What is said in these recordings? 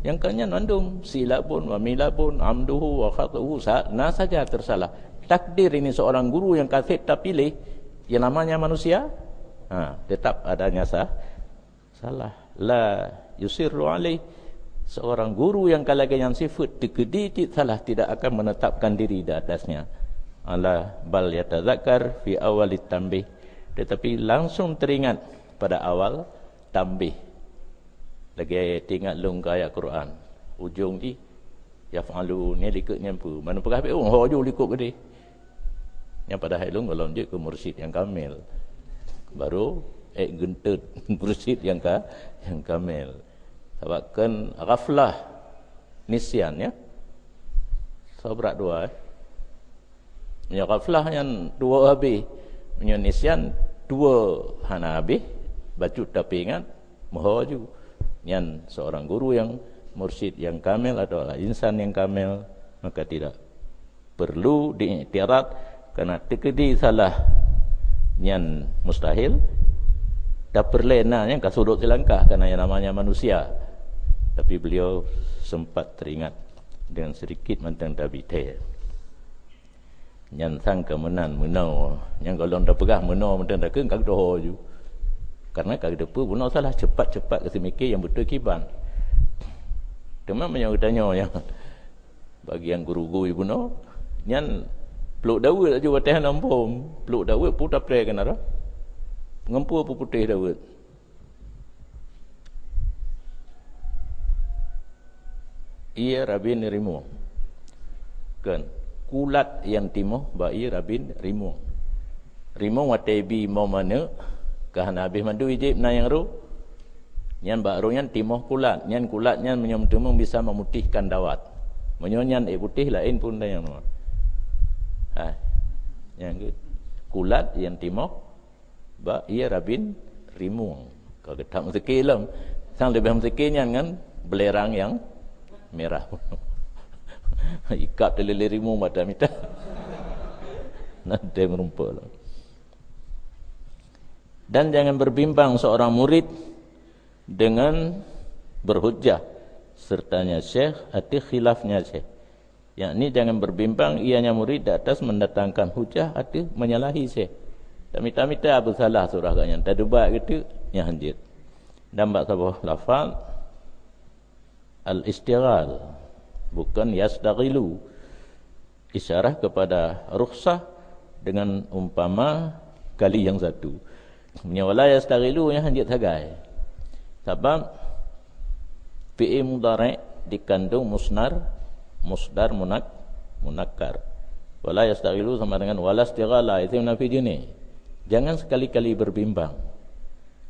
Yang kannya nandung silabun wa milabun amduhu wa khatuhu nah saja tersalah. Takdir ini seorang guru yang kasih tak pilih yang namanya manusia, tetap adanya salah. La yusirru alaih. Seorang guru yang kalau yang sifat dikedidik salah tidak akan menetapkan diri di atasnya. Ala bal yatadzakkar fi awalit tambih. Tetapi langsung teringat pada awal tambih. Lagi ingat lung ayat Quran. Ujung di yaf'alu ni likutnya apa? Mana pegah be hujung likut ke dia. Yang pada hailung kalau dia ke mursyid yang kamil. Baru gentut mursyid yang kamil. Sebabkan ghaflah nisyan ya. Sabrak dua Punya ghaflah yang dua habis. Punya nisyan dua hana habis. Baca tapi ingat mahaju. Yang seorang guru yang mursyid yang kamil adalah insan yang kamil, maka tidak perlu diiktirat kerana tekedi salah yang mustahil. Tak perlenanya ke sudut selangkah kerana yang namanya manusia. Tapi beliau sempat teringat dengan sedikit mantang tabite. Yang sangka menau. Yang kalau dah pegah menau mantang dah keng kag doh ju. Karena kag depu menau salah cepat-cepat kasi mikir yang betul kiban. Cuma menyau tanya yang bagi yang guru-guru ibu no, yang peluk Dawud aja watah nampum, peluk Dawud pun tak pernah kenara. Ngempu apa putih Dawud. Ia rabin rimu. Kan kulat yang timoh bai rabin rimu. Rimu watebi mau mana kahana habis mandu ijib na yang ru. Nyan bakro nyan timoh kulat, nyan kulat nyan menyom-temung bisa memutihkan dawat. Menyonyan putih lain pun dah yang no. Yang kulat yang timoh ba ia rabin rimu. Kalau kita mesti lam, sang lebih mesti kan belerang yang merah. Ikat telelerimu macam itu. Nanti merumpul. Dan jangan berbimbang seorang murid dengan berhujjah sertanya syekh atau khilafnya syekh. Yang ini jangan berbimbang ianya murid di atas mendatangkan hujjah atau menyalahi syekh. Tak minta-minta apa salah surah kanya. Tak debat gitu yang hanjit. Dan bak sabah lafaz al-istighal bukan yasdaghilu, isyarah kepada rukhsah dengan umpama kali yang satu. Wala yasdaghilu yang hanjit hagai. Sebab fi'il mudhari' dikandung musdar munakkar. Wala yasdaghilu sama dengan wala istighala, itu nafi jenis. Jangan sekali-kali berbimbang.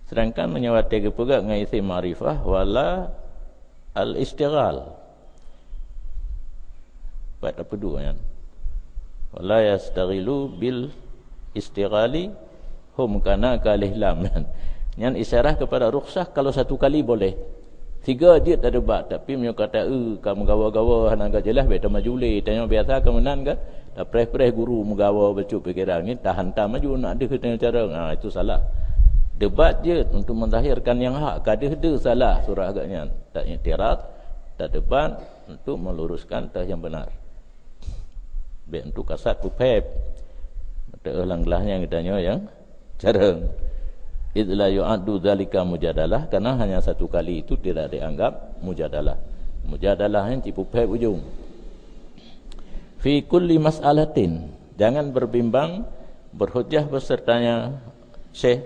Sedangkan menyawati pula dengan isim ma'rifah wala al-istighal. Buat apa dua kan? Wala yastaghilu bil istighali hum kana kalih lam kan. Yang isyarah kepada rukhsah kalau satu kali boleh. Tiga je tak ada bab, tapi punya kata kamu gawa-gawa hanaga jelas beta majuli tanya biasa kemenan kan. Tak preh-preh guru menggawa becu fikiran ni tahan tam maju nak ada kena cara. Itu salah. Debat je untuk menzahirkan yang hak. Kada salah surah agaknya. Tak iktirat, tak debat untuk meluruskan tah yang benar. Baik untuk kasat pupep. Tak ulang-ulangnya yang ditanya yang cara. Idla yu'addu dzalika mujadalah, karena hanya satu kali itu tidak dianggap mujadalah. Mujadalah yang pupep ujung. Fi kulli mas'alatin, jangan berbimbang berhujjah besertanya syekh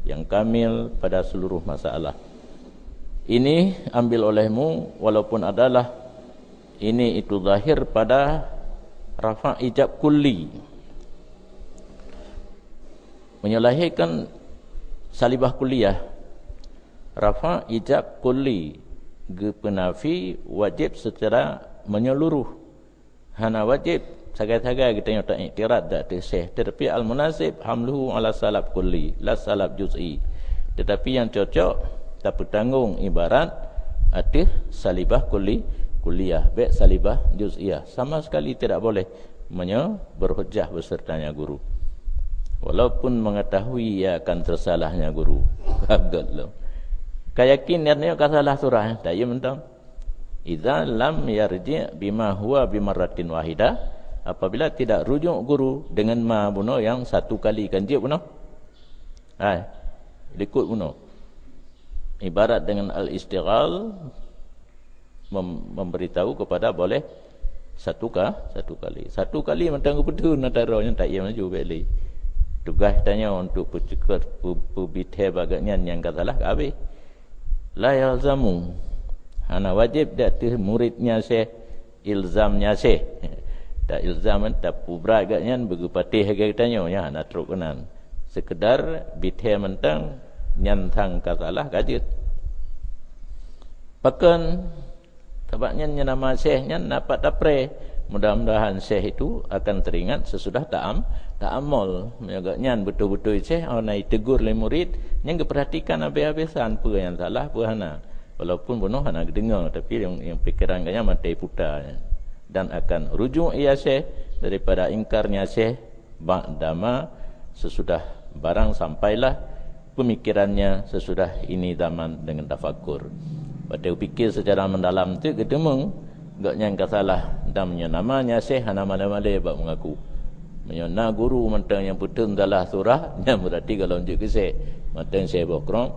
yang kamil pada seluruh masalah. Ini ambil olehmu walaupun adalah ini itu zahir pada rafa' ijab kulli, menyelahirkan salibah kulliyah. Rafa' ijab kulli gepenafi wajib secara menyeluruh. Hana wajib sagai-sagai kita nyata iktirat dak terseh, tetapi al-munasib hamluhu ala salab kulli la salab juz'i. Tetapi yang cocok tak bertanggung ibarat atif salibah kulliyah baik salibah juz'iyah, sama sekali tidak boleh berhujjah besertanya guru walaupun mengetahui ia akan tersalahnya guru. Gagal lah kayakin niatnya salah surah tak ya mentang idza lam yarji' bima huwa bimarratin wahidah, apabila tidak rujuk guru dengan ma bunuh yang satu kali kan dia bunuh. Ikut bunuh. Ibarat dengan al-istighal, memberitahu kepada boleh satu kali. Satu kali mentang betul nataranya tak ia maju balik. Tugas tanya untuk percekar pubithe bagaknya yang katalah habis. La yalzamu. Hana wajib dak tu muridnya syekh ilzamnya syekh. Tak ilzam tak pubra agaknya bagi patih katanya ya hana teruk kenan. Sekedar bithe mentang nyantang katalah gadit. Pakan sebabnya nama syekhnya dapat dapre. Mudah-mudahan syekh itu akan teringat sesudah ta'ammul. Agaknya betul-betul syekh naik tegur le murid yang perhatikan habis-habisan apa yang salah apa hana. Walaupun bunuh hana dengar tapi yang pikiran kanya mati putar. Dan akan rujuk ia syekh daripada ingkarnya syekh ba'dama sesudah barang sampailah pemikirannya sesudah ini zaman dengan tafakur. Pada fikir secara mendalam tu ketemu gak nyangka salah dan namanya syekh hana mana-mana bak mengaku. Menyana guru mentang yang betul dalam surah yang berarti kalau unjuk ke syekh mentang syekh bokrom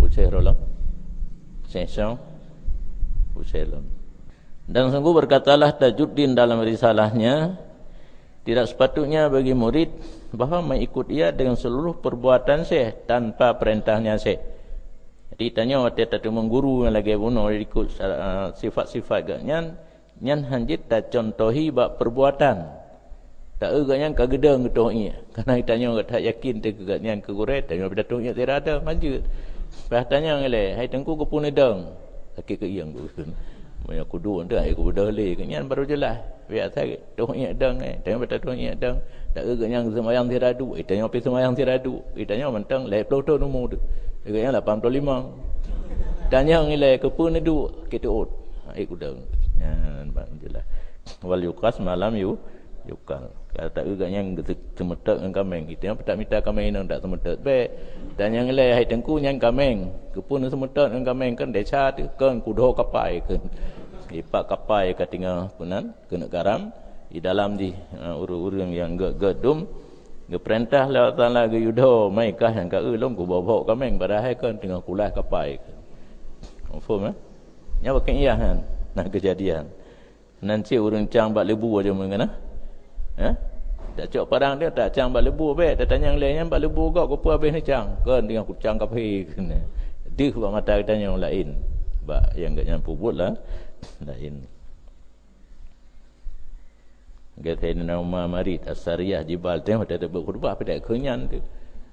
pusai rolam syekh pusai rolam. Dan sungguh berkatalah Tajuddin dalam risalahnya, tidak sepatutnya bagi murid bahawa mengikut ia dengan seluruh perbuatan syekh tanpa perintahnya syekh. Jadi tanya waktu tadi mengguru yang lagi bunuh ikut sifat-sifat gaknya nyan hanjit tak contohi bab perbuatan. Tak gaknya kagedeng getohnya. Karena tanya tak yakin te gaknya kegure tanya pada tohnya tidak ada maju. Pas tanya ngele, hai tengku ke pun edeng. Laki ke yang bukan. Banyak kudu anda hai ku bedale gaknya baru jelas. Biasa tohnya edeng tanya pada tohnya edeng. Tak gaknya semayang tiradu. Tanya pi semayang tiradu. Tanya mentang le ploto nomor tu. Agaknya 85. Tanya ngilai ke pun itu kita ut. Udang. Ya, jelas. Wal yuqas malam yukal. Kata agaknya semetek dengan kameng. Kita yang tak minta kameng nang tak semetek. Baik. Tanya ngilai hai tengku nyang kameng. Ke pun semetek dengan kameng kan desa tu kan kudo kapai kan. Ipak kapai ka tinggal punan kena garam di dalam di urang yang gedum. Dia perintah Allah Ta'ala ke yudho maikah yang ka ulung ku bawa kameng padahal kan tengah kulah kapai. Confirm nya pakai iya kan nah kejadian. Nanti urang cang bak lebu aja mengana. Tak cok padang dia tak cang bak lebu be dia tanya lainnya bak lebu kau apa habis ni cang kan tengah ku cang kapai kan. Dia bak mata tanya yang lain. Bak yang gak nyampu buatlah lain. Kata Sayyidina Umar Marid As-Sariyah Jibal tengok ada berkhutbah pada kenyan tu.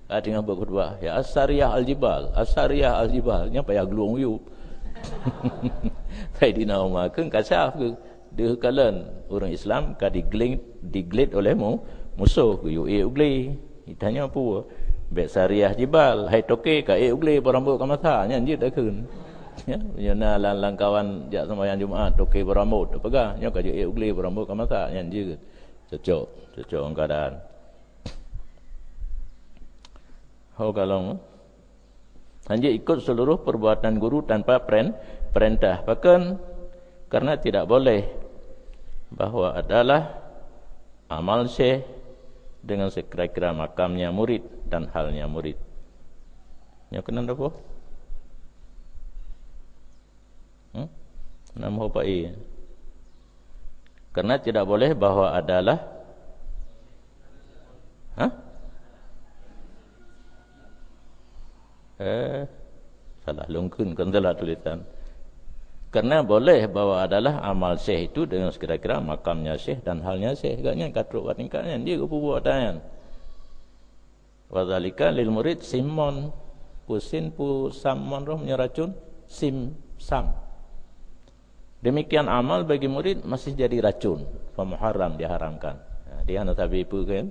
Tengah berkhutbah ya As-Sariyah Al-Jibal, As-Sariyah Al-Jibal nya payah geluang uyup. Sayyidina Umar kan kasaf ke dia kalan orang Islam ka diglet oleh musuh ke ugli. Ditanya apa? Bek Sariyah Jibal, hai toke ka ugli berambut ka mata nya dia tak kun. Ya, yana lang kawan jak sembahyang Jumaat toke berambut pegang nya ka je ugli berambut ka mata yang dia cocok keadaan. Kalau hanya ikut seluruh perbuatan guru tanpa perintah, bahkan karena tidak boleh bahawa adalah amal syekh dengan sekira-kira makamnya murid dan halnya murid. Nya kena apa? Nama apa ini? Karena tidak boleh bahawa adalah salah lungkun kan salah tulisan. Karena boleh bahawa adalah amal syekh itu dengan sekira-kira makamnya syekh dan halnya syekh. Agaknya katruk watingkatnya dia ke perbuatan. Wadzalika lil murid simon pusin pu samon roh racun sam. Demikian amal bagi murid masih jadi racun, muharram diharamkan. Dia hanya tabi itu kan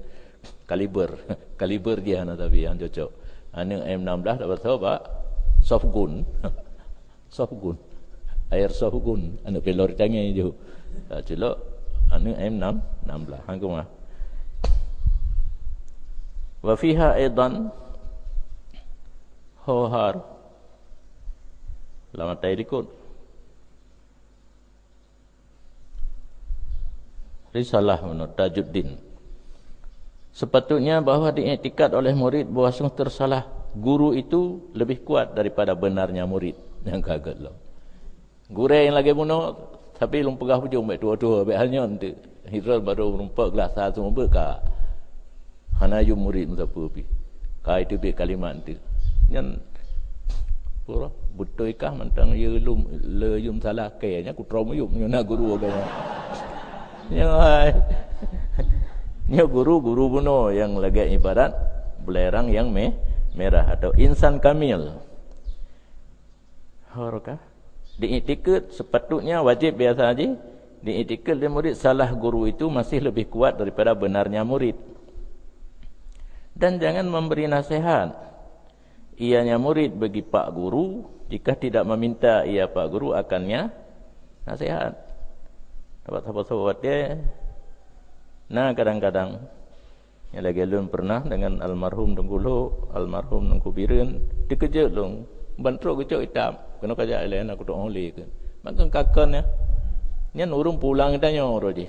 kaliber dia hanya tabi yang cocok. Anu M16 dapat tahu pak softgun air softgun anu pelor tangan itu. Celok anu M16 hangku mah. Wa fiha aidan hohar lama tadi ikut Risalah menurut Tajuddin. Sepatutnya bahawa diiktikad oleh murid bahawa sungguh tersalah guru itu lebih kuat daripada benarnya murid. Yang kaget lah. Guru yang lagi bunuh tapi lum pegah hujung baik tua-tua baik halnya nanti. Hidral baru merumpak gelas satu berkah. Hanayu murid musapa pi. Ka itu be kalimat nanti. Yang pura betul ikah mentang ye lum le yum salah kayaknya ku trom yum nyona guru agaknya. Yang nya guru bunuh yang lagi ibarat belerang yang merah atau insan kamil. Harakah diiktikad sepatutnya wajib biasa aja diiktikad oleh murid salah guru itu masih lebih kuat daripada benarnya murid. Dan jangan memberi nasihat ianya murid bagi pak guru jika tidak meminta ia pak guru akannya nasihat. Dapat sahabat-sahabat dia. Nah kadang-kadang yang lagi lun pernah dengan almarhum Dengkulo, almarhum Dengkubirin dikejut long bantruk kecok hitam kena kajak lain aku tak boleh ke makan kakan ya nya nurung pulang tanya orang je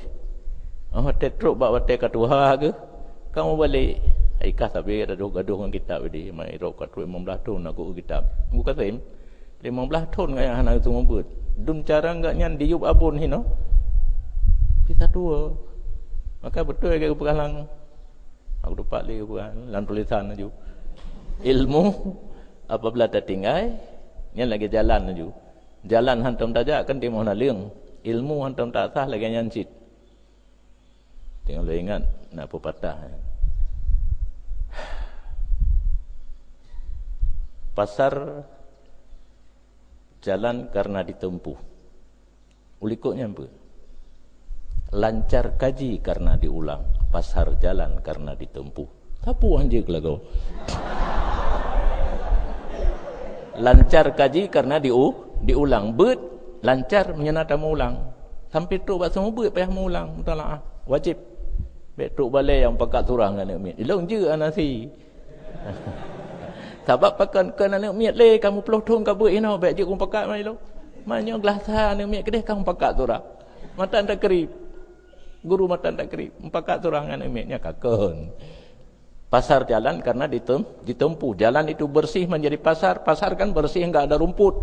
tetruk bak batai katuha ke kamu balik ikah tapi gaduh-gaduh dengan kitab dia mai rok kat 15 tahun aku kitab aku kata 15 tahun ngaya anak tu membut dun cara enggak nyan diup abun hino kita dua maka betul ke pegalang aku dapat lagi lan tulisan aju ilmu apabila tertinggal yang lagi jalan aju jalan hantam tajak kan timah naliang ilmu hantam tak sah lagi nyancit tinggal ingat nak pepatah pasar jalan karena ditempuh ulikuknya apa lancar kaji karena diulang pasar jalan karena ditempuh tapu anjir lah kau lancar kaji karena diulang bet lancar menyenata mengulang sampai tu buat semua bet payah mengulang mutalaah wajib bet tu balai yang pakat surang anak miat ilong je anasi sebab pakat kan anak miat le kamu pelotong ka bet ino bet je kum pakat mai lo manyo gelasa anak miat kedeh kamu pakat surang matan tak kerip guru matan tak kerip pakat surang anak miatnya kakon. Pasar jalan karena ditempuh. Jalan itu bersih menjadi pasar. Pasar kan bersih, enggak ada rumput.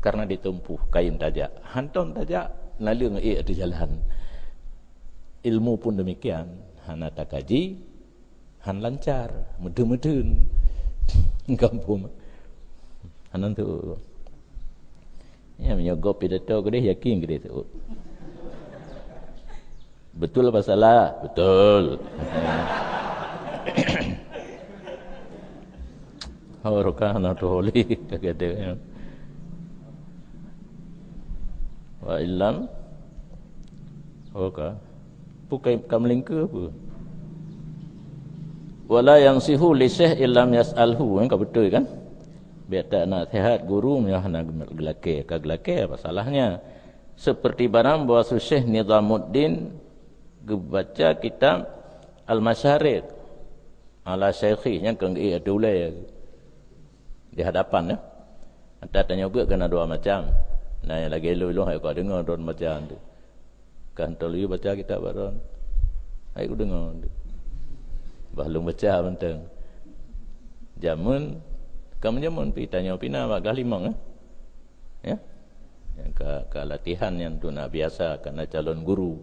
Karena ditempuh. Kain tajak. Hantam tajak. Lalu ada jalan. Ilmu pun demikian. Hana tak kaji. Han lancar. Medun-medun. Kampung. Hanan tu. Ya, menyogok pidato ke dia. Yakin ke dia tu. Betul apa salah? Betul. Harakana tu holi kata wa illam oka bukai kamlingke apa wala yansihu li syekh illam yasalhu kan betul kan biar tak nasihat guru menyahana gelake ka gelake apa salahnya seperti barang bahawa Syekh Nizamuddin baca kitab Al-Masyarid ala syekhi yang kenggi adulai di hadapan ya. Ada tanya buat kena dua macam. Nah yang lagi elu-elu hai kau dengar dua macam tu. Kan tolu baca kitab baron. Hai ku dengar. Belum baca benteng. Jamun kamu jamun pi tanya pina bak galimang ya. Yang ke latihan yang tuna biasa karena calon guru.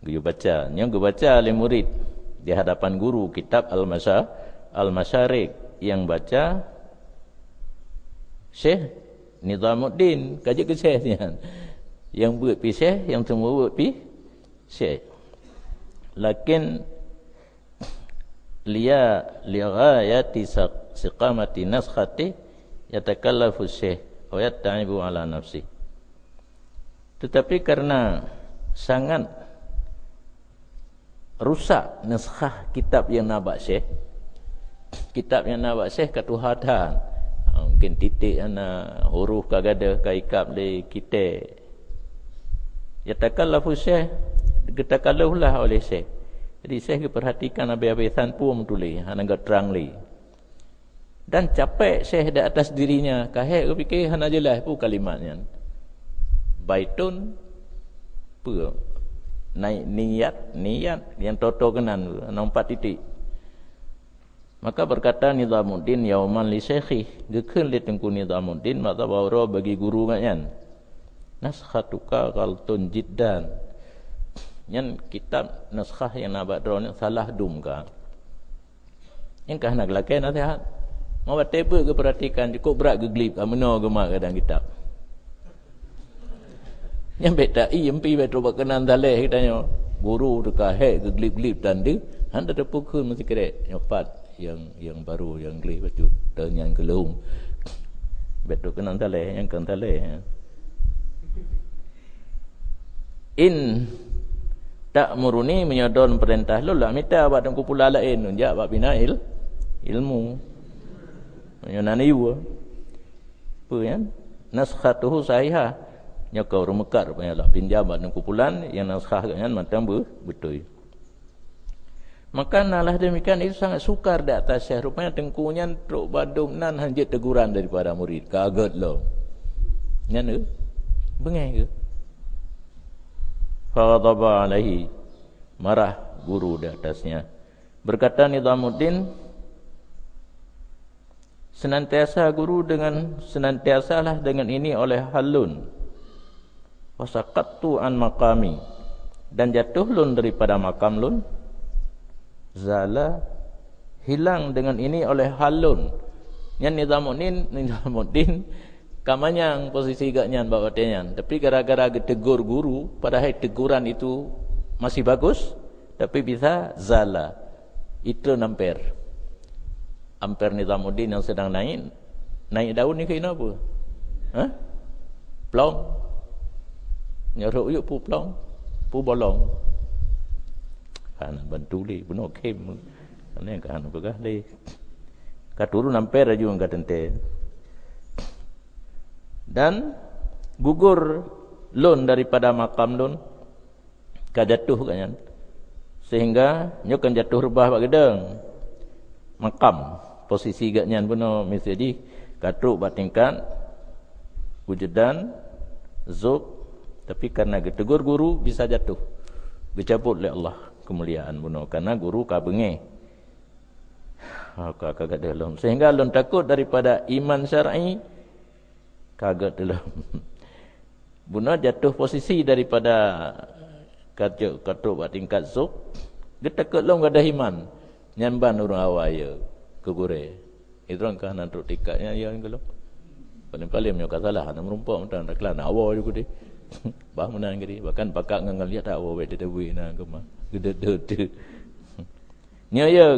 Guru baca, yang guru baca oleh murid di hadapan guru kitab Al-Masyarik yang baca Syekh Nizamuddin kaji ke Syekh ni yang buat pi Syekh yang semua buat pi Syekh lakin lighayati siqamati naskhati yatakallafu Syekh wa yattaibu ala nafsi tetapi karena sangat rusak naskah kitab yang nabak Syekh kitab yang nabak Syekh katuhatan mungkin titik ana huruf kagada kaikap le kita yatakallafu Syekh ditakalluflah oleh Syekh jadi Syekh perhatikan habis-habisan pun tulis hana gak terang li dan capek Syekh di atas dirinya kahek ke fikir hana jelas pun kalimatnya baitun naik niat yang toto kenan 4 titik. Maka berkata Nizamuddin yauman li syekhi, gekeun li tengku Nizamuddin mata bawro bagi guru ngan. Naskhatuka qaltun jiddan. Nyan kitab naskah yang nabat drone salah dum ka. Yang kah nak lakai nasihat. Mau tebe ke perhatikan cukup berat ke glip ameno gemak kadang kitab. Yang beta empi betul berkenan daleh kitanya. Guru dekat hek ke glip-glip dan dia handa terpukul mesti kerek nyopat yang baru yang glip betul dengan gelung. Betul kenan daleh yang kan daleh. In tak muruni menyodon perintah lu lah minta buat kumpulan lain unjak buat bina ilmu menyonani wa apa kan naskhatuhu sahihah nyakau rumekar rupanya lah pinjam buat kumpulan yang naskah kan macam betul. Maka nalah demikian itu sangat sukar di atas syekh rupanya tengkunya truk badung nan hanjit teguran daripada murid kaget lo nyan bengai ke faghadaba alaihi, marah guru di atasnya. Berkata Nizamuddin, senantiasalah dengan ini oleh halun. Wasaqattu an maqami, dan jatuh lun daripada makam lun. Zala, hilang dengan ini oleh halun. Yang Nizamuddin kamanyang posisi gaknyan bawa tenyan, tapi gara-gara ditegur guru, padahal teguran itu masih bagus, tapi bisa zala. Itu ampere Nizamuddin yang sedang naik daun ni kena apa? Plong. Nyaruk yuk pu plong, pu bolong. Kan bantu li benar kem. Kan kan begah le. Katuru ampere aja enggak tente. Dan gugur lun daripada makam lun kajatuh kan, sehingga nyokan jatuh rebah bak gedeng makam posisi gaknyan beno mesti katruk bak tingkat wujudan zub, tapi karena getegur guru bisa jatuh dicabut oleh Allah kemuliaan beno karena guru ka benge kagak dalam, sehingga lun takut daripada iman syar'i kaget dalam buna jatuh posisi daripada katruk buat tingkat zub dia takut long ada iman nyamban urang awaya kegure itu orang kan truk tikatnya ya kalau paling-paling nyoka salah nak merumpok mentang tak kelan awa juga dia bah menang gede bahkan pakak ngangal lihat awa we dewe na kema gede nya ya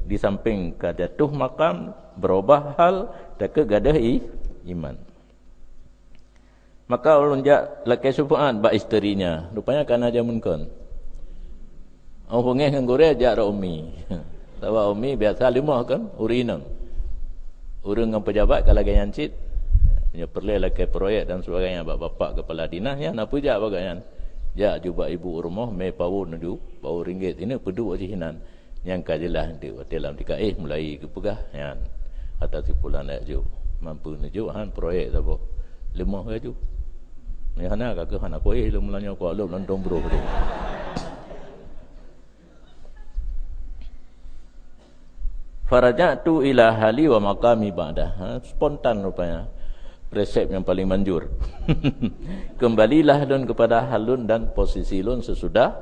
di samping ka jatuh makam berubah hal takut gadah iman. Maka ulunjak lakai syufaat bak isterinya. Rupanya kana jamun kon. Hubungi dengan gure jak umi. Tawa umi biasa limah kan urinang. Urang dengan pejabat kalau gaya cit. Nya perlu lakai proyek dan sebagainya bapak kepala dinasnya nak puja bagaian. Ja jubah ibu rumah me pawun ju pau ringgit ini pedu ajinan. Yang kajelah di dalam DKI mulai kepegah yan. Atas pulang nak ju mampu nuju han proyek sabo. Lemah ke ju. Ni hana ka ke hana ko lu mulanya ko lu nonton bro. Farajatu ila hali wa maqami ba'da. Spontan rupanya. Resep yang paling manjur. Kembalilah lun kepada halun dan posisi lun sesudah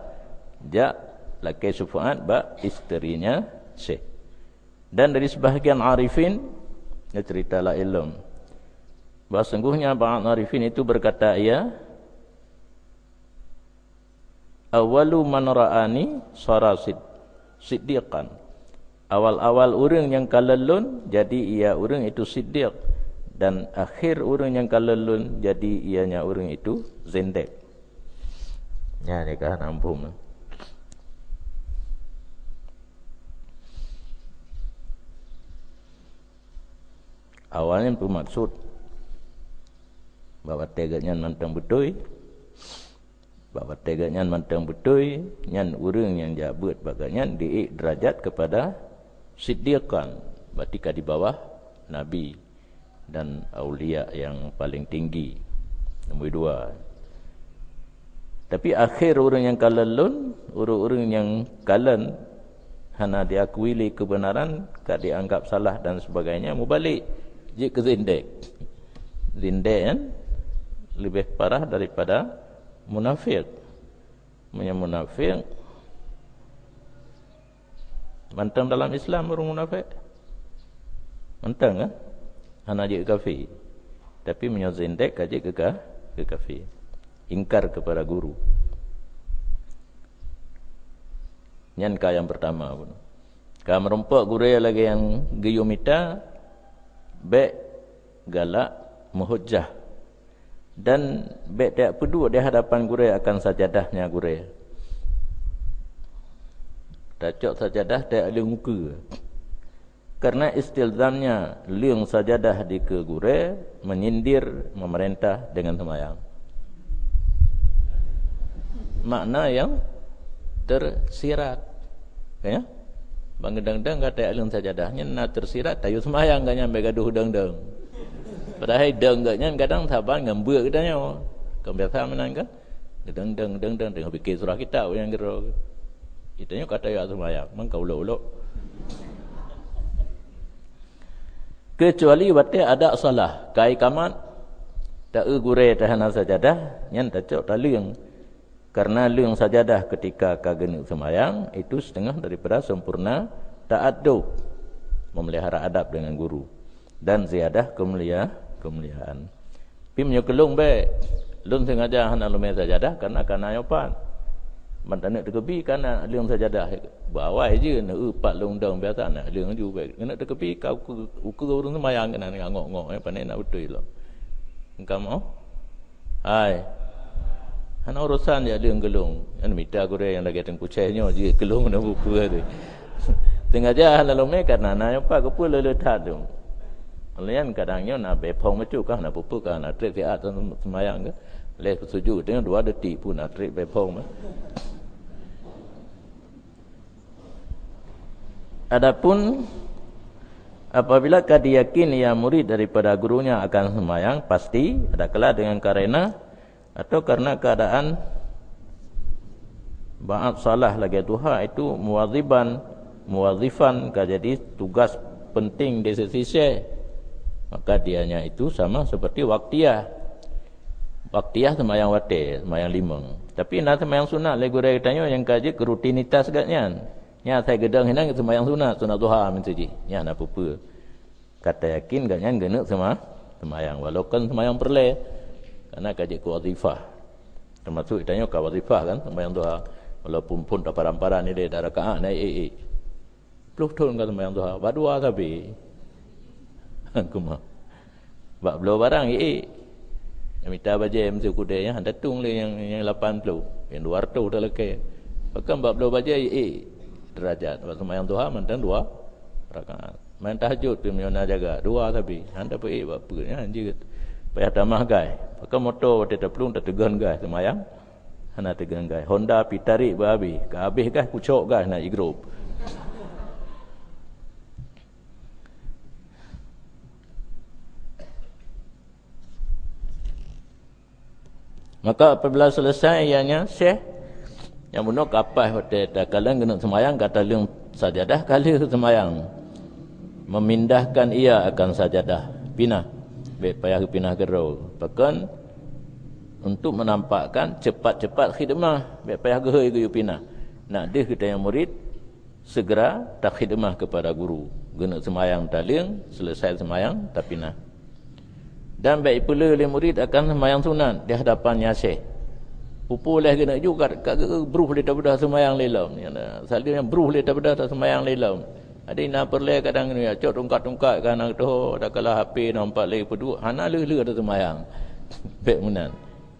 ja lakai syufaat ba isterinya Syekh. Dan dari sebahagian arifin dia cerita la ilm. Bahawa sungguhnya ba'd arifin itu berkata ia awalu man ra'ani sarasid siddiqan. Awal-awal orang yang kalalun jadi ia orang itu siddiq, dan akhir orang yang kalalun jadi ianya orang itu zindiq. Ya ni kan ampun. Awalnya bermaksud bahawa tegaknya mantang betul, bahawa tegaknya mantang betul, nyan orang yang jabat bagainya di derajat kepada siddiqan, berarti di bawah nabi dan aulia yang paling tinggi. Nombor 2. Tapi akhir orang yang kalalun, orang-orang yang kalan hana diakui kebenaran, tak dianggap salah dan sebagainya, mubalik je ke zindik. Zindik kan lebih parah daripada munafik. Munafik mantang dalam Islam orang munafik. Mantang kan? Hana je kafir. Tapi zindik aja ke kafir. Ingkar kepada guru. Yang yang pertama pun. Ka merompak guru lagi yang giyumita baik galak muhujjah. Dan baik tak peduli di hadapan guru akan sajadahnya guru. Tacok sajadah tak ada muka. Karena istilzamnya liang sajadah di ke guru menyindir memerintah dengan sembahyang. Makna yang tersirat, ya? Bang gedang-gedang kata alun sajadahnya nak tersirat, tayu semayang kan nyampe gaduh dang-dang. Padahal dang-dangnya kadang saban ngambek katanya. Kau biasa menang kan? Gedang-dang dengan fikir surah kita yang gerak. Itanya kata ya semayang, mangkau ulok-ulok. Kecuali waktu ada salah, kai kamat tak gure tahan sajadah, yang tacok taling. Karena liang sajadah ketika kageni semayang itu setengah daripada sempurna ta'addub, memelihara adab dengan guru, dan ziyadah kemuliaan. Pi menyokelung baik lun sengaja hana lume sajadah karena yopan. Mantane tekepi karena liang sajadah bawa je nak upat lung dang biasa nak liang ju baik. Kena tekepi kau ukur urang semayang kena ngok-ngok pandai nak betul lah. Engkau mau? Hai. Hana urusan dia liang gelung. An mita gure yang lagi teng kucainya je gelung nak buku tu. Sengaja hana lume karena nak apa ke pula letak tu. Lain kadangnya nak bepong macam kah nak pupuk kah nak trek siat semayang ke. Leh sujud dengan 2 detik pun nak trek bepong. Adapun apabila dia yakin ia murid daripada gurunya akan semayang, pasti ada kala dengan karena atau karena keadaan ba'at salah lagi duha itu muwazifan jadi tugas penting di sisi, maka dianya itu sama seperti waktiyah semayang wate, semayang limang. Tapi nak semayang sunat lagi guru tanya yang kaji ke rutinitas gatnya. Nya saya gedang hinang semayang sunat duha mencuci. Nya nak apa? Kata yakin gatnya genek semayang walaupun semayang perle. Karena kaji ku wazifah. Termasuk ditanya ke wazifah kan sembahyang duha. Walaupun pun tak paran-paran ni dia dah rakaat naik Peluk tahun kan sembahyang duha. Bak dua tapi. Kuma. Bak belau barang yang minta bajai mesti kudai yang datung le yang 80. Yang 200 dah lekeh. Bahkan bak belau bajai derajat. Bak sembahyang duha mantan 2 rakaat. Main tahajud pi menyona jaga 2 tapi. Handa pe bak pernya anjir. Payah tamah gai. Pakai motor dia pelung tak tegan gai semayang. Hana tegan gai. Honda pi tarik berhabis. Ke habis gai pucuk gai nak igroup. Maka apabila selesai ianya syekh yang bunuh kapas hotel tak kalang kena semayang kata liang sajadah kali semayang. Memindahkan ia akan sajadah pinah. Baik payah pinah gerau. Bahkan untuk menampakkan cepat-cepat khidmah. Baik payah gerau pinah. Nak dia kita yang murid segera tak khidmah kepada guru. Guna semayang taling, selesai semayang tak pinah. Dan baik pula oleh murid akan semayang sunat di hadapan syekh. Pupu leh kena juga kat beruh le daripada semayang lelam. Salahnya beruh le daripada semayang lelam. Ada nak perle kadang ni cok tungkat-tungkat kan tu dah kalah HP nampak lagi peduk hana le-le ada semayang. Baik menan.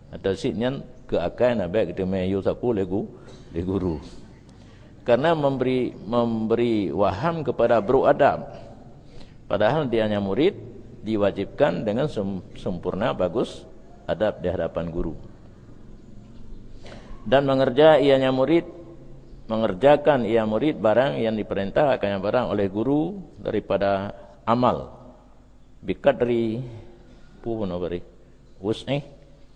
Atau sitnya ke akan baik kita main yu sapu le guru. Karena memberi waham kepada beradab. Padahal dia hanya murid diwajibkan dengan sempurna bagus adab di hadapan guru. Dan mengerjakan ia murid barang yang diperintahkan barang oleh guru daripada amal bikadri pun beri wus'i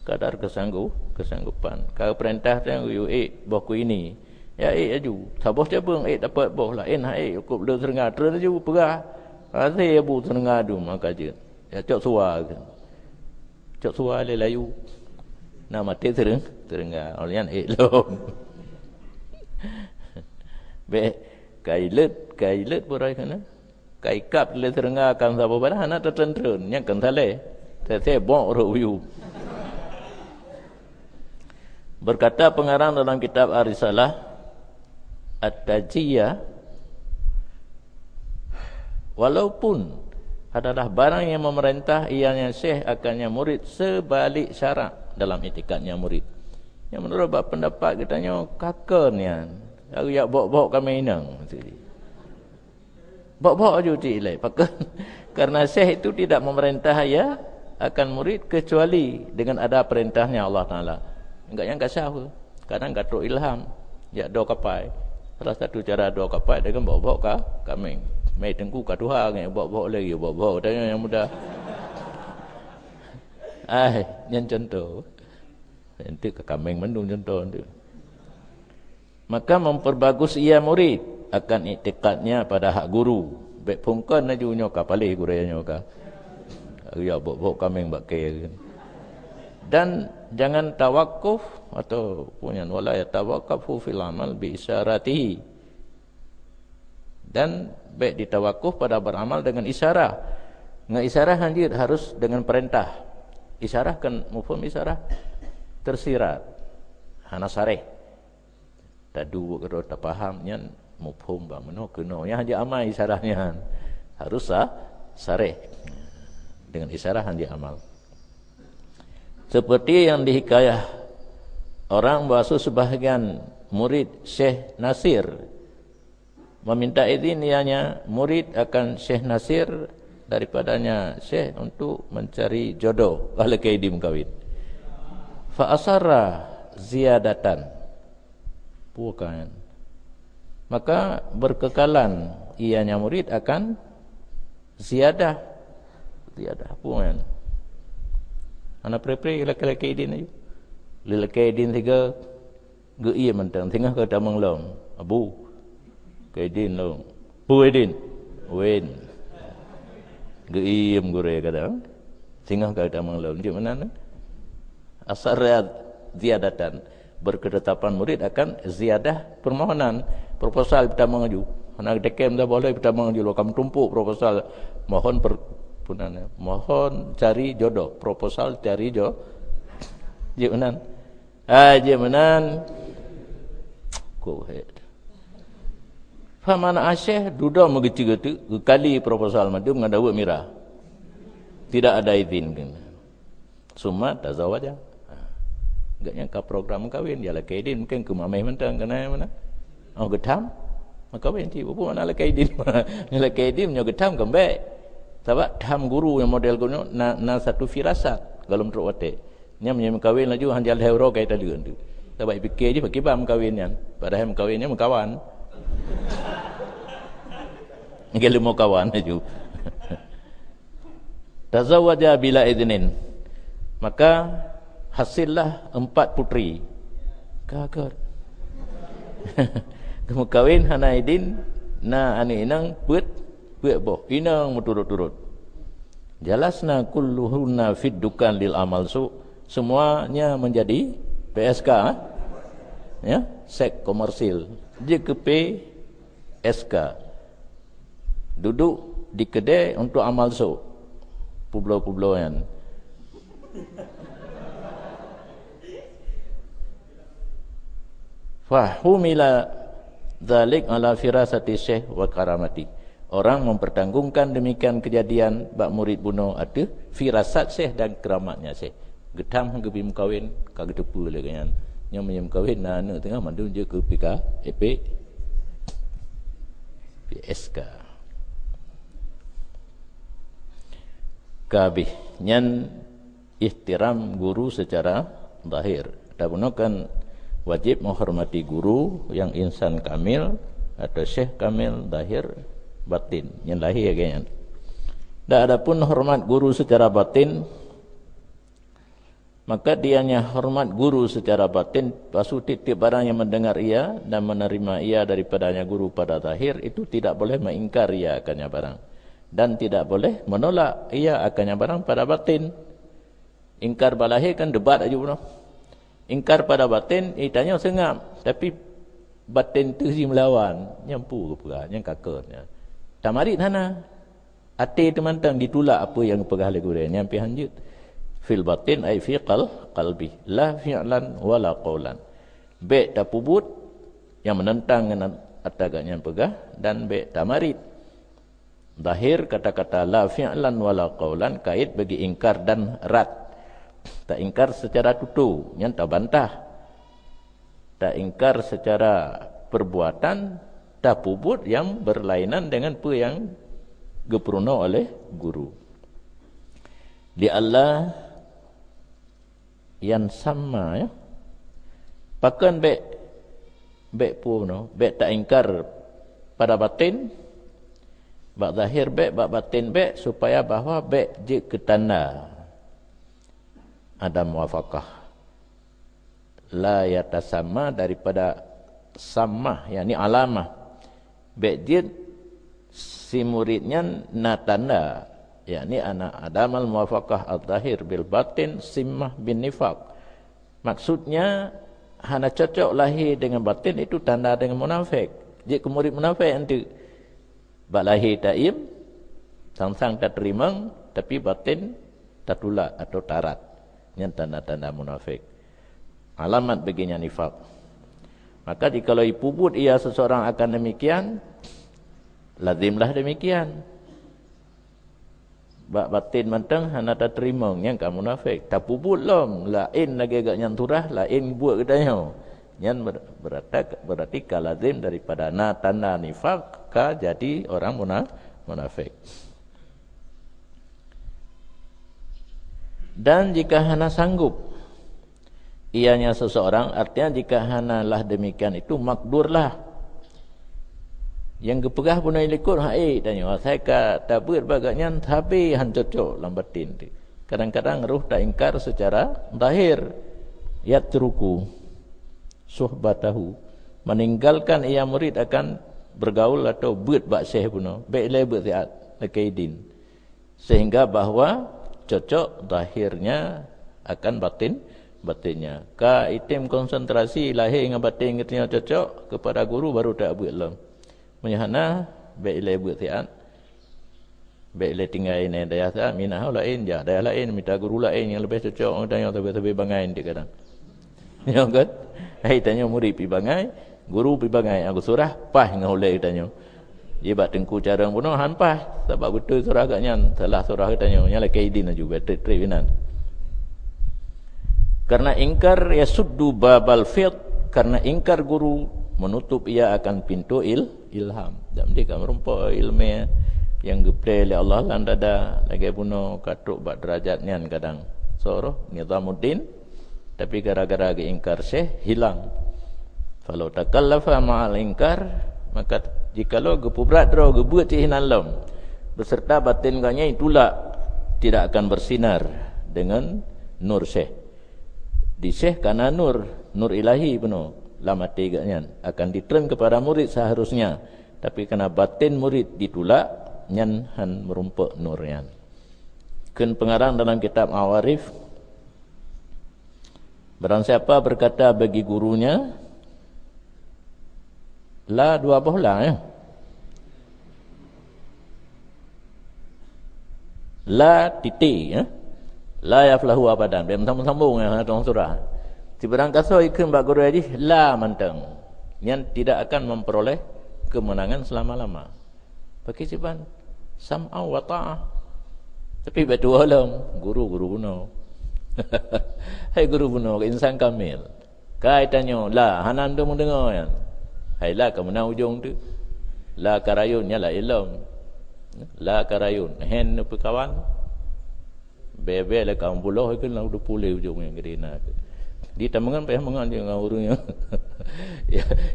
kadar kesanggupan. Kalau perintah yang boh ku ini, ya aju. Saboh cabang dapat boh lain cukup le serengah terus aju perah. Asih abu serengah tu maka je. Ya cok suar ke. Cok suar le layu. Nak mati serengah. Olian lom. Be kailet purai kana. Kai kap le serengah kan saboh pada anak tertentren yang kan sale. Saya bok ruyu. Berkata pengarang dalam kitab Ar-Risalah At-Tajiyah, walaupun adalah barang yang memerintah ianya syekh akannya murid sebalik syarak dalam itikadnya murid. Yang menurut pendapat katanya kakaknya, aku yak bok-bok kami inang. Bok-bok aja dilai pakai. Karena syekh itu tidak memerintah ya akan murid kecuali dengan ada perintahnya Allah Taala. Enggak yang kasih kadang gatruk ilham ya doa kapai. Salah satu cara doa kapai dengan bawa-bawa ka kami mai tengku ka Tuhan yang bawa-bawa lagi bawa-bawa tanya yang mudah. Yang contoh nanti ke kambing mendung contoh tu. Maka memperbagus ia murid akan iktikadnya pada hak guru. Baik pungkan aju nyoka palih guraya nyoka. Ya bawa-bawa kambing bakai. Dan jangan tawakuf atau punya wala ya tawakafu fil amal bi isyaratihi. Dan baik ditawakuf pada beramal dengan isyarah. Isyarah anjir harus dengan perintah. Isyarah kan mufhum isyarah tersirat. Hana sareh. Tadu kalau tak faham nyan mufhum ba meno kena nya haja amal isyarahnya. Harus sareh. Dengan isyarah hanya amal. Seperti yang dihikayah orang bahasa sebahagian murid Syekh Nasir meminta izin ianya murid akan Syekh Nasir daripadanya Syekh untuk mencari jodoh ahli kaidim kawin. Fa asarra ziyadatan. Bukan. Maka berkekalan ianya murid akan ziyadah puan. Anak pre-pre laki-laki idin aja. Laki idin tiga gei mentang tengah ke damang long. Abu. Ke idin long. Bu idin. Wen. Gei gure kata. Tengah ke damang long. Di mana? Asar ziyadatan. Berketetapan murid akan ziyadah permohonan. Proposal kita mengaju. Anak dekem dah boleh kita mengaju. Kamu tumpuk proposal. Mohon cari jodoh, proposal cari jodoh. Jemanan. Jemanan. Go ahead. Famana asyih duda mengeci-geci kali proposal madu ngadawa mirah. Tidak ada izin kan. Summa tazawaja. Enggak nyangka program kawin dia laki idin mungkin ke mamai mentang kena mana. Oh gedam. Maka kawin ti bubu mana laki idin. Laki idin nyo gedam kembek. Sebab dham guru yang model guru na satu firasat galum truk wate. Nya menyem kawin laju hanjal hero kai tadi tu. Sebab fikir je bagi bam kawinnya. Padahal kawinnya mekawan. Ngelu mau kawan laju. Tazawaja bila idnin. Maka hasillah 4 putri. Gagar. Kamu kawin hana idin na ani inang put boh inang turut-turut. Jalasna kulluhunna fid dukan lil amal su. Semuanya menjadi PSK ya, seks komersil. JKP SK. Duduk di kedai untuk amal su. Pulau-pulauan. Fahumila dzalik ala firasati syekh wa karamati. Orang mempertanggungkan demikian kejadian bak murid bunuh ada firasat syekh dan keramatnya syekh. Gedam ke bim kawin kagak tepu lagi kan. Yang menyem kawin na anak tengah mandu je ke PSK. Kabih nyan ihtiram guru secara zahir. Kita gunakan wajib menghormati guru yang insan kamil atau syekh kamil zahir batin yang lahir kayaknya. Dan adapun hormat guru secara batin maka dianya hormat guru secara batin, pasu titip barang yang mendengar ia dan menerima ia daripadanya guru pada zahir, itu tidak boleh mengingkar ia akannya barang, dan tidak boleh menolak ia akannya barang pada batin. Ingkar balahir kan debat aja pun. Ingkar pada batin, tanya sengap, tapi batin tu si melawan, nyampu ke pegah, yang kakaknya. Tamarit hana, hati teman-teman ditulak apa yang pegah lagu dia, nyampi hanjut. Fil batin ay fi qalbi la fi'lan wala qawlan. Baik tapubut yang menentang dengan ataganya pegah, dan baik tamarit. Zahir kata-kata la fi'lan wala qawlan kait bagi ingkar dan rad. Tak ingkar secara tutu, yang tak bantah. Tak ingkar secara perbuatan, tapubut yang berlainan dengan apa yang gepurna oleh guru. Di Allah yang sama ya. Pakan baik pun no, baik tak ingkar pada batin, bak zahir baik, bak batin baik, supaya bahawa baik je ketanda ada muafakah. La yatasama daripada samah, yakni alamah. Baik je si muridnya na tanda, yakni anak adamal muwafaqah al-zahir bil batin simmah bin nifaq. Maksudnya hana cocok lahir dengan batin itu tanda dengan munafik. Jika murid munafik nanti balahir taim sang-sang tak terima, tapi batin tak tulak atau tarat, yang tanda-tanda munafik, alamat baginya nifaq. Maka jikalau ipubut ia seseorang akan demikian, lazimlah demikian. Bak batin mantang hana tak terima yang kamu munafik. Tak pubut lom, lain lagi agak nyanturah, lain buat katanya. Yang berarti kalazim daripada na tanda nifaq ka jadi orang munafik. Dan jika hana sanggup ianya seseorang, artinya jika hana lah demikian itu makdurlah. Yang kepegah pun nak ikut, tanya, saya kata berbagainya, tapi han cocok lambatin. Kadang-kadang ruh tak ingkar secara zahir. Yatruku suhbatahu, meninggalkan ia murid akan bergaul atau buat bak syekh pun. Baiklah buat siat, lekaidin. Sehingga bahawa cocok zahirnya akan batinnya. Ka itim konsentrasi lahir dengan batin katanya cocok kepada guru baru tak buat lah. Menyahana baiklah buat siat, baiklah tinggal ini daya siat, minah lain je, daya lain minta guru lain yang lebih cocok. Orang tanya tapi bangai dia kadang. Ya kan? Hai tanya murid pi bangai, guru pi bangai, aku surah pas dengan ulai tanya. Dia bak tengku cara pun hampah, sebab betul surah agaknya salah surah tanya, nyala kaidin juga triwinan. Karena ingkar yasuddu babal fiqh, karena ingkar guru menutup ia akan pintu ilham. Dan dia kan merumpa ilmu yang geplay oleh Allah lan dada lagi bunuh katuk bak derajatnya kadang. Soroh Nizamuddin, tapi gara-gara ingkar syekh hilang. Falau takallafa ma'al ingkar, maka jikalau gepubrat draw gebuat cihinan lam beserta batin ganya itulah tidak akan bersinar dengan nur syekh. Di syekh karena nur ilahi penuh. Lama tiganya akan diterima kepada murid seharusnya, tapi kena batin murid ditulak nyan han merumpuk nurnya. Ken pengarang dalam kitab Awarif, barang siapa berkata bagi gurunya la dua bola ya, la titik ya, la yaflahu abadan, dia sambung ya dalam surah. Seberang kasau ikut bak guru haji la mantang, yang tidak akan memperoleh kemenangan selama-lama. Pakai sipan sam'a wa ta'ah. Tapi betul alam guru bunuh. Hai guru bunuh insan kamil. Kai tanya la hanan tu mendengar kan. Hai la kamu na ujung tu. La karayun nyala ilm. La karayun hen pe kawan. Bebe la kaum buloh ke la udah pulih ujung yang gerina. Di tamangan payah mengan dengan urungnya.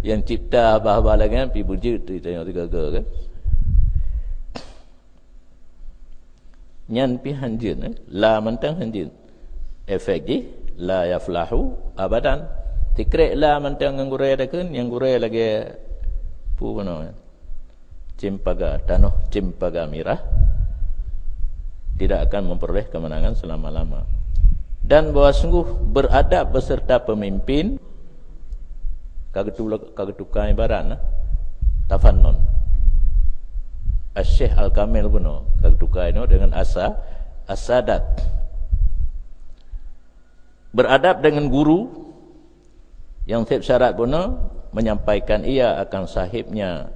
Yang cipta bah-bah lagi kan pi bujut tu tanya tiga kan. Nyan pi hanjin la mantang hanjin. Efek je la yaflahu abadan. Tikrek la mantang nggurai adakan yang gurai lagi pu mana cimpaga tanah cimpaga mirah tidak akan memperoleh kemenangan selama-lama. Dan bahwa sungguh beradab beserta pemimpin kagetukan ibarat tafannon Syekh Al-Kamil puno kagetukan itu dengan asadat beradab dengan guru yang tiap syarat puno menyampaikan ia akan sahibnya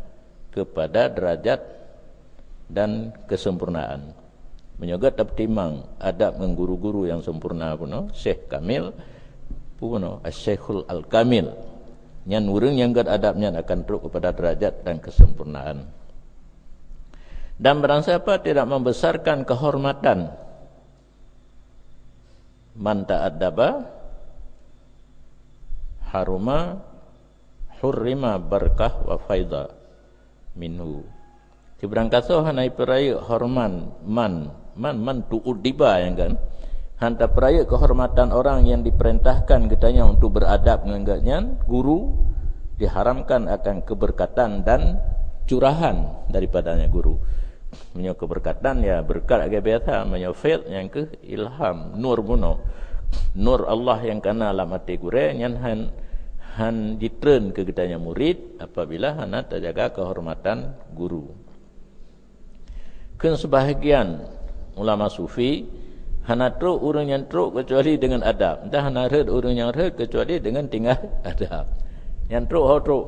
kepada derajat dan kesempurnaan. Menyogat timang adab dengan guru-guru yang sempurna puno Syekh Kamil puno Syekhul Al-Kamil. Nyan urang yang gad adabnya akan teruk kepada derajat dan kesempurnaan. Dan barang siapa tidak membesarkan kehormatan man ta'addaba haruma hurrima barakah wa faida minhu. Diberangkaso hanai peraya horman man tu'udiba yang kan. Hanta peraya kehormatan orang yang diperintahkan katanya untuk beradab dengan guru, diharamkan akan keberkatan dan curahan daripadanya guru. Menyo keberkatan ya berkat agak biasa, menyo faid yang ke ilham nur buno. Nur Allah yang kana alam hati gure nyan han ditren ke katanya murid apabila hana terjaga kehormatan guru. Kun sebahagian ulama sufi hana truk urang yang truk kecuali dengan adab. Entah hana red urang yang red kecuali dengan tinggal adab. Yang truk hau truk.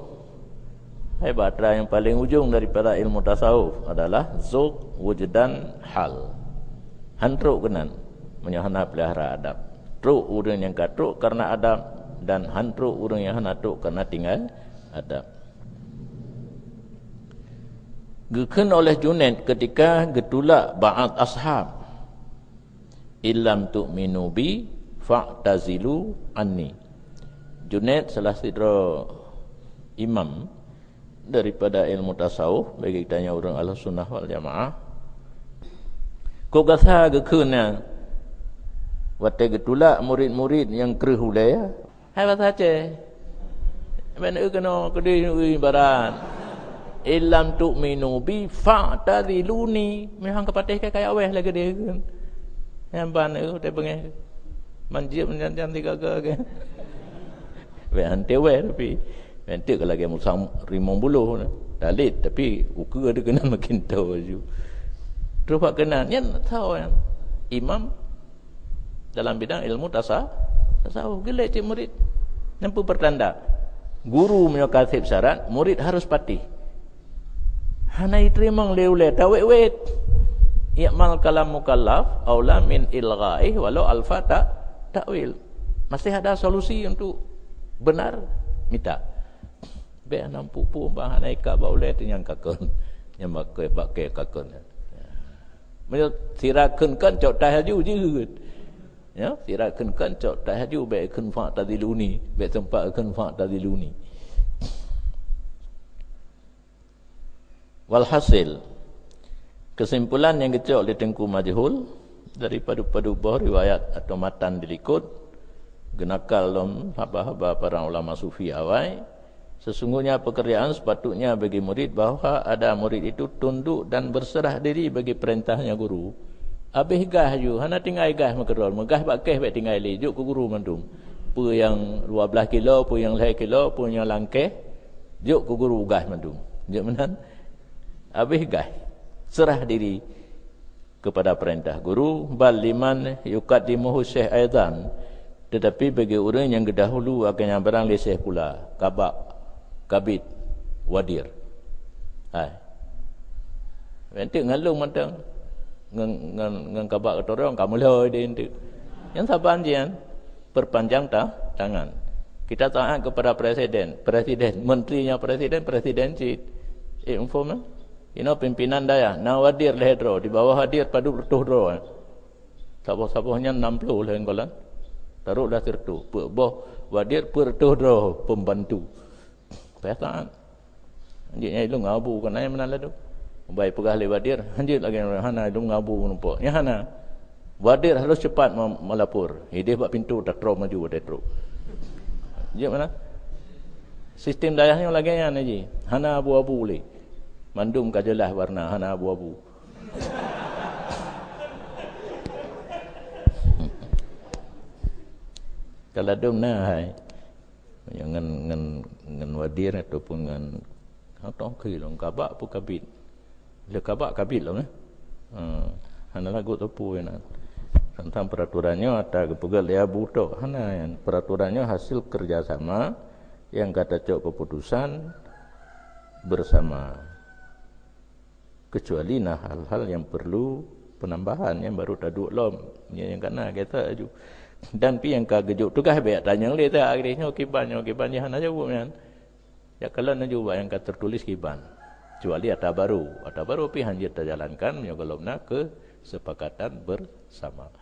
Hai batra yang paling ujung daripada ilmu tasawuf adalah zuq wujdan hal. Han truk kenan menyahana pelihara adab. Truk urang yang katruk karena adab dan han truk urang yang hana truk karena tinggal adab. Gekeun oleh Junaid ketika getulak ba'at ashab illam tu'minu bi fa'tazilu anni. Junaid salah satu imam daripada ilmu tasawuf bagi tanya orang Ahlussunnah wal Jamaah. Ko gasa gekeunna wate getulak murid-murid yang kerehulai hai basace ben eukeun kedi ibarat illam tu'minu bi fa'taziluni memang kepatih kayak aweh lagi dia kan. Yang ban itu dia pengen manjib menjantan tiga ke. Weh hante weh tapi nanti kalau lagi musang 50 dalit tapi ukur dia kena makin tahu je. Terus pak kena nyan tahu yang imam dalam bidang ilmu tasawuf gelek cik murid. Nampu pertanda guru menyokasib syarat murid harus patih. Hanai terimang leule tawet i'mal kalam mukallaf aula min ilghaih walau alfa ta'wil. Masih ada solusi untuk benar minta. Be nampu pu bahan aika baule yang kakon yang pakai kakon. Menyo sirakeun kan cok tahaju jeut. Ya, sirakeun kan cok tahaju be keun fa tadiluni, be tempat keun fa tadiluni. Walhasil kesimpulan yang kecil oleh Tengku Majhul daripada padu-padu riwayat atau matan dilikut genakal lom haba-haba para ulama sufi awai. Sesungguhnya pekerjaan sepatutnya bagi murid bahawa ada murid itu tunduk dan berserah diri bagi perintahnya guru. Habis gah ju hana tinggal gah makerol megah bakeh bak tinggal lejuk ke guru mandum. Pu yang 12 kilo, pu yang 2 kilo, pu yang langkeh juk ke guru gah mandum. Juk menan habis gah serah diri kepada perintah guru. Bal liman yuqaddimuhu syekh aidan, tetapi bagi orang yang dahulu akan yang barang leseh pula kabit wadir. Hai nanti ngalung mantang ngang kabak ketorong kamu loi dia nanti yang saban jian perpanjang tangan. Kita taat kepada presiden, menterinya presiden cik informal. Pimpinan daya na wadir lehedro di bawah hadir padu bertuhdro. Saboh-sabohnya 60 leh ngolan. Taruhlah tertu. Boh wadir bertuhdro pembantu. Perasaan. Anjingnya itu ngabu kan ai menala tu. Baik pegah le wadir, anjing lagi hana itu ngabu nampak. Ya hana. Wadir harus cepat melapor. Dia buat pintu tak terus maju dia terus. Dia mana? Sistem dayahnya lagi yang ni. Hana abu-abu le. Mandum ka jelas warna hana abu-abu. Kalau dom nah hai. Yang ngan wadir ataupun ngan atau kilong kabak pun kabit. Le kabak kabit lah eh. Hana lagu tepu ya. Tentang peraturannya ada kepegal dia butuh. Hana yang peraturannya hasil kerjasama yang kata cok keputusan bersama. Kecuali nah hal-hal yang perlu penambahan yang baru taduk lom. Yang kena kita aju. Dan pi yang kagejut tu kah beak tanya le tak akhirnya kiban yang hana jawab kan. Ya kalau nak jawab yang tertulis kiban. Kecuali ada baru pi hanjir terjalankan yang kalau nak ke sepakatan bersama.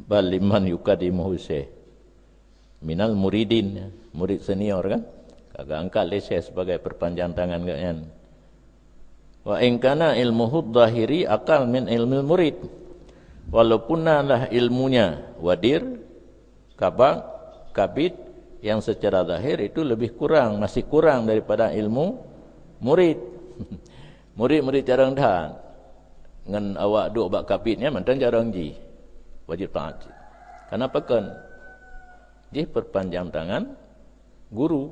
Baliman yukadimuhu syekh minal muridin, murid senior kan, kagak angkat le syekh sebagai perpanjang tangan kan. Wa in kana ilmuhu dhahiri aqal min ilmil murid, walaupun lah ilmunya wadir kabak kabit yang secara zahir itu lebih kurang, masih kurang daripada ilmu murid. Murid-murid jarang dah ngan awak duk bak kabitnya mantan jarang ji wajib taat. Kenapa kan? Ji perpanjang tangan guru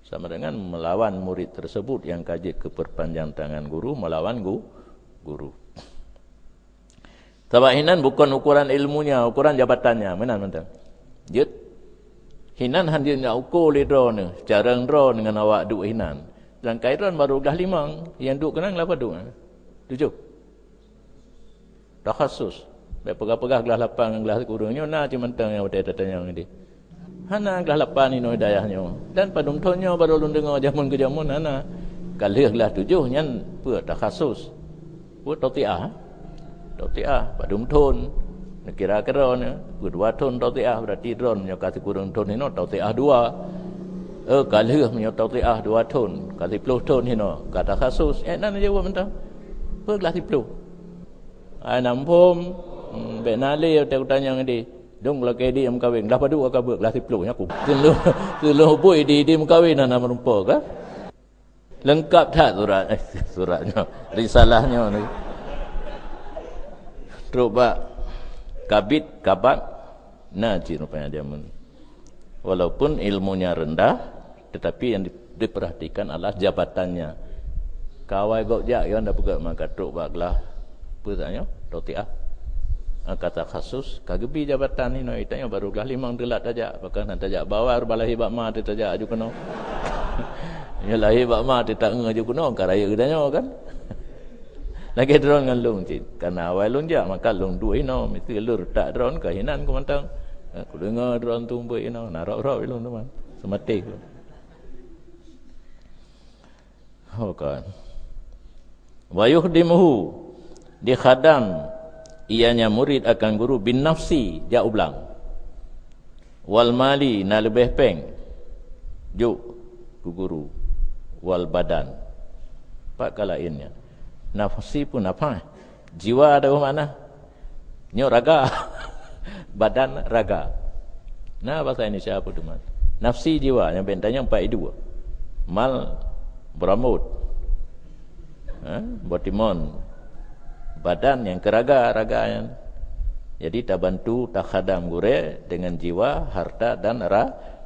sama dengan melawan murid tersebut yang kaji ke perpanjang tangan guru melawan guru. Tabahinan bukan ukuran ilmunya, ukuran jabatannya. Mana? Jut hinan handir nak ukur le drone, jarang drone dengan awak duk hinan. Dan kairan baru dah 5, yang duk kenang apa duk? 7. Dah khusus. Baik pegah-pegah gelas 8 gelas kurungnya nah cuma tang yang ada tanya ni. Hana gelas 8 ni no dayahnya. Dan padum tonyo baru lun dengar jamun ke jamun hana. Kalau gelas 7 nyan pe dah khusus. Buat tautiah. Tautiah padum ton. Kira-kira ni 2 ton tautiah berarti drone nya kasih kurung ton ni no tautiah 2. Kalau punya tautiah 2 ton, kasih 10 ton ni no kata khusus. Nan jawab mentang. Pe gelas 10. Ai nampum Bek nali aku tanya dengan dia. Dong kalau kaya dia mengkawin. Dah padu aku kabur. Kelas 10 aku. Selung bui dia mengkawin nak merumpah kan? Lengkap tak surat? Suratnya. Risalahnya ni. Terubak. Kabit, kabak. Najis rupanya dia. Walaupun ilmunya rendah. Tetapi yang diperhatikan adalah jabatannya. Kawai gok jak. Yang dah pegang maka terubak lah. Apa tanya? Rotiah. Kata khusus kagebi jabatan ni no itanya baru kelas 5 delat tajak bahkan tajak bawar balai bak ma tajak aju kena ya lahi bak ma tak ngaju kena karaya gedanya kan lagi drone dengan lung cik karena awal lung jak maka lung dua ino mesti lur tak drone kahinan ku mantang aku dengar drone tumbuh ino narok-rok lung teman semati oh kan wa yuhdimuhu di khadam ianya murid akan guru bin nafsi dia ulang wal mali na lebih peng juk ku guru wal badan pak kalainnya nafsi pun apa jiwa ada mana nyo raga badan raga nah bahasa Indonesia apa tu mas nafsi jiwa yang bentanya 42 mal beramut botimon badan yang keraga yang jadi tak bantu tak khadam gure dengan jiwa harta dan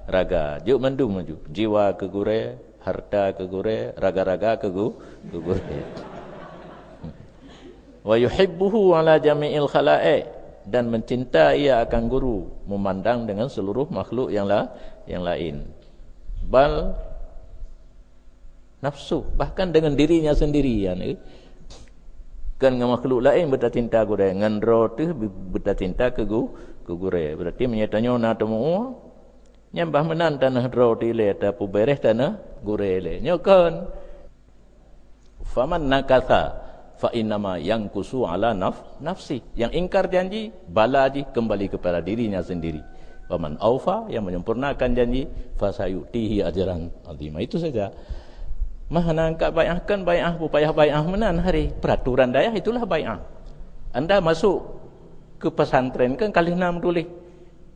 raga juk mendung maju jiwa ke gure harta ke gure raga-raga ke gure wa yuhibbuhu ala jami'il khalaiq dan mencinta ia akan guru memandang dengan seluruh makhluk yang lain bal nafsu bahkan dengan dirinya sendiri kan dengan makhluk lain bercinta gure dengan roh tu bercinta ke gure berarti menyatanya na temu nyambah menan tanah roh tile ta pu beres tanah gure le nyokan faman nakatha fa innama yankusu ala nafsi yang ingkar janji balaji kembali kepada dirinya sendiri waman aufa yang menyempurnakan janji fasayutihi ajran azima itu saja Mana angkat bai'ahkan bai'ah pupayah bai'ah menan hari peraturan dayah itulah bai'ah. Anda masuk ke pesantren kan kali 6 tulis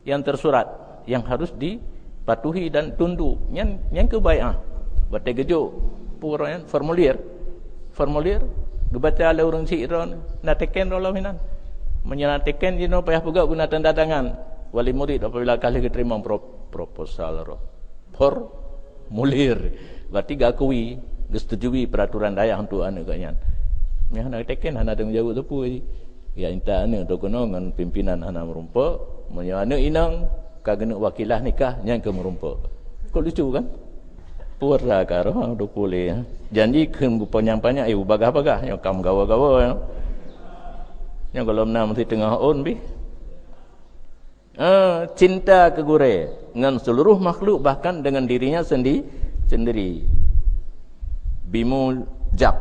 yang tersurat yang harus dipatuhi dan tunduk yang ke bai'ah. Batai gejuk puran formulir dibaca oleh orang cik ron nak teken rolah minan. Menyana teken dino payah pegak guna tanda tangan wali murid apabila kali diterima proposal roh. Formulir. Berarti gakui, setujui peraturan dayah untuk anak kanyan. Yang nak teken hana ada menjawab tu pun. Ya inta anak tu kena dengan pimpinan anak merumpa, menyana inang kagena wakilah nikah yang ke merumpa. Kau lucu kan? Pura karo tu boleh. Janji keun panjang-panjang bagah-bagah yang kamu gawa-gawa ya. Yang kalau menang mesti tengah on bi. Cinta ke gure dengan seluruh makhluk bahkan dengan dirinya sendiri. Bimujab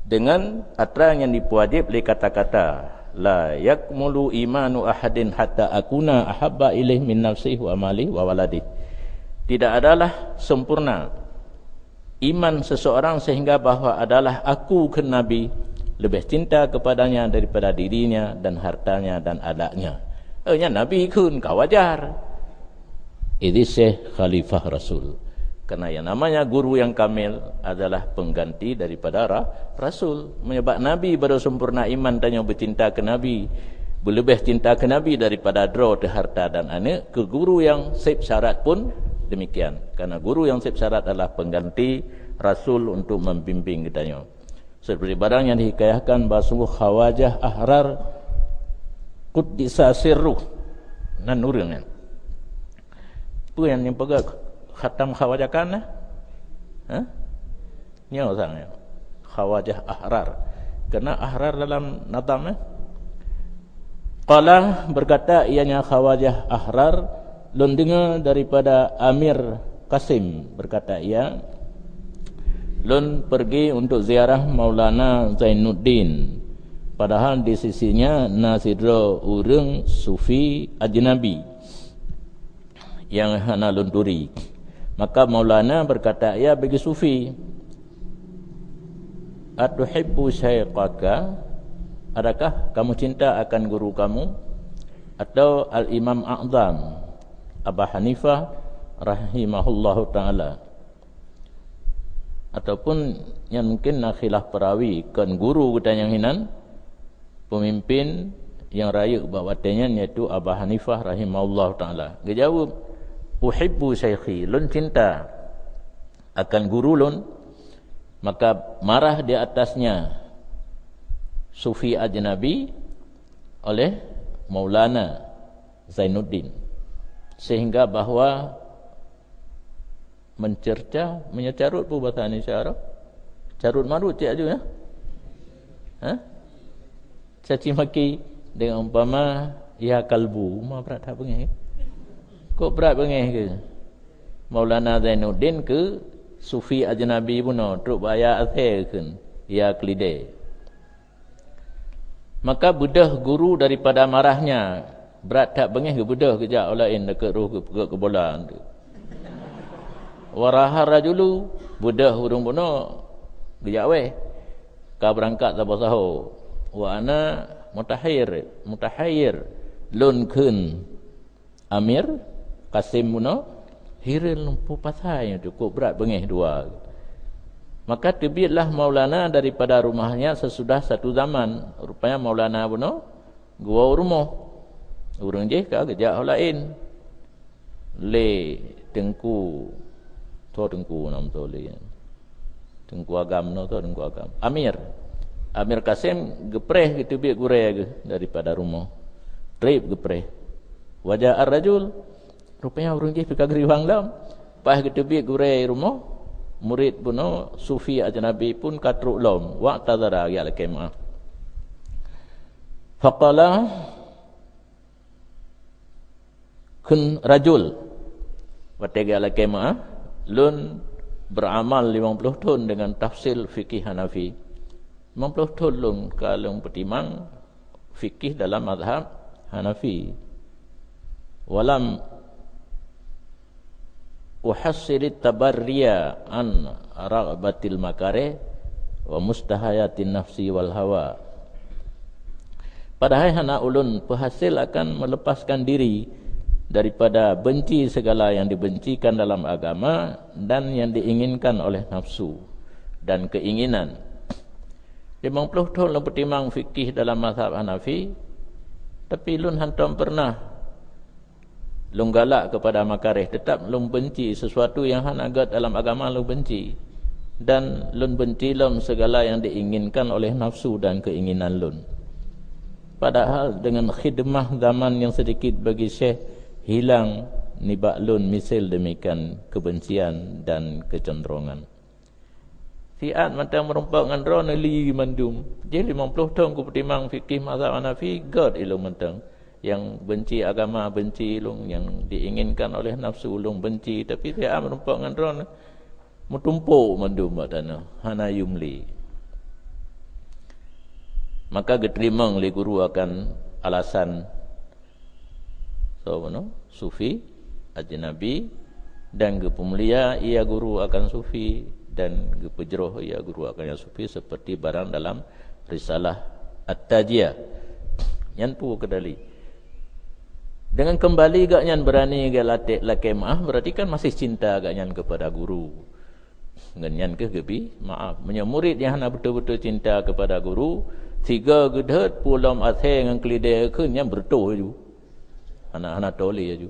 dengan atra yang dipuajib oleh kata-kata la yakmulu imanu ahadin hatta akuna ahabba ilaih min nafsihi wa amali wa waladi. Tidak adalah sempurna iman seseorang sehingga bahawa adalah aku ke Nabi lebih cinta kepadanya daripada dirinya dan hartanya dan anaknya. Nabi kun kau wajar. Ini Syekh Khalifah Rasul. Karena yang namanya guru yang kamil adalah pengganti daripada Rasul. Menyebab Nabi baru sempurna iman tanya bercinta ke Nabi. Berlebih cinta ke Nabi daripada draw te harta dan anak. Ke guru yang sip syarat pun demikian. Karena guru yang sip syarat adalah pengganti Rasul untuk membimbing kitanya. Seperti barang yang dihikayahkan bahawa sungguh khawajah ahrar Quddisa sirruh nan nurungan. Apa yang pegang khatam khawajah kan? Nyawa sangat khawajah ahrar. Karena ahrar dalam nadam qala berkata ianya khawajah ahrar lun dengar daripada Amir Qasim berkata ia lun pergi untuk ziarah Maulana Zainuddin. Padahal di sisinya nasidra urang sufi ajnabi yang hana lunturi. Maka Maulana berkata, ya bagi sufi, atuhibbu syaiqaka, adakah kamu cinta akan guru kamu? Atau Al-Imam A'zam Abu Hanifah rahimahullahu ta'ala, ataupun yang mungkin nak khilaf perawi kan guru kita yang hinan pemimpin yang raya bawatanya iaitu Abu Hanifah rahimahullahu ta'ala. Dia jawab, uhibbu syaikhi, lun cinta akan guru lun. Maka marah di atasnya sufi ajnabi oleh Maulana Zainuddin, sehingga bahawa mencerca, menyecarut pun bahasa Indonesia Arab. Carut marut cik aja ya. Caci maki dengan umpama ya kalbu, ma berat tak bengih. Kok berat bengih ke? Maulana Zainuddin ke sufi ajnabi puno truk bayar athir ke ya kelide. Maka bedah guru daripada marahnya, berat tak bengih ke bedah kejap lain dekat roh ke bola. Warahar rajulu bedah hurung puno kejap weh. Ka berangkat sabah sahur. Wa ana mutahayyir lun kun Amir Qasim muno hiril lumpuh pasai cukup berat bengih dua. Maka terbitlah Maulana daripada rumahnya sesudah satu zaman. Rupanya Maulana muno gua rumah urang je ka kejak lain le tengku nam to le tengku agam no to tengku agam Amir Qasim gepreh gitu biak gurai ke daripada rumah. Trip gepreh. Wajah ar-rajul rupanya orang je pika geriwang lam. Pas gitu biak gurai rumah, murid puno sufi ajnabi pun katruk lom. Wa tadara ya lakema. Faqala kun rajul wa tega lakema lun beramal 50 tahun dengan tafsir fikih Hanafi. 50 tahun kalau bertimang fikih dalam mazhab Hanafi. Walam uhassilit tabarriya an ragbatil makare wa mustahayatin nafsi wal hawa. Padahal hana ulun penghasil akan melepaskan diri daripada benci segala yang dibencikan dalam agama dan yang diinginkan oleh nafsu dan keinginan. 50 tahun lun bertimang fikih dalam mazhab Hanafi, tapi lun hantam pernah lun galak kepada makarih, tetap lun benci sesuatu yang han agak dalam agama lun benci, dan lun benci dalam segala yang diinginkan oleh nafsu dan keinginan lun. Padahal dengan khidmah zaman yang sedikit bagi Syekh, hilang nibak lun misil demikian kebencian dan kecenderungan. Fiat macam merumpak dengan roh neli mandum. Jadi 50 tahun ku pertimang fikih mazhab Hanafi, god ilung mentang. Yang benci agama benci ilung, yang diinginkan oleh nafsu ilung benci, tapi fiat merumpak dengan roh mutumpuk mandum matana hana yumli. Maka geterimang li guru akan alasan sufi ajnabi, dan ke pemulia ia guru akan sufi, dan ke pejroh ia guru akan yang sufi, seperti barang dalam risalah At-Tajiyah yang tu kedali. Dengan kembali gaknyan berani ke latih lakemah, berarti kan masih cinta gaknyan kepada guru. Ganyan ke gebi maaf menye murid yang hana betul-betul cinta kepada guru, tiga gedhet pulam athe dengan kelidai ke yang bertuh ju anak-anak toli ju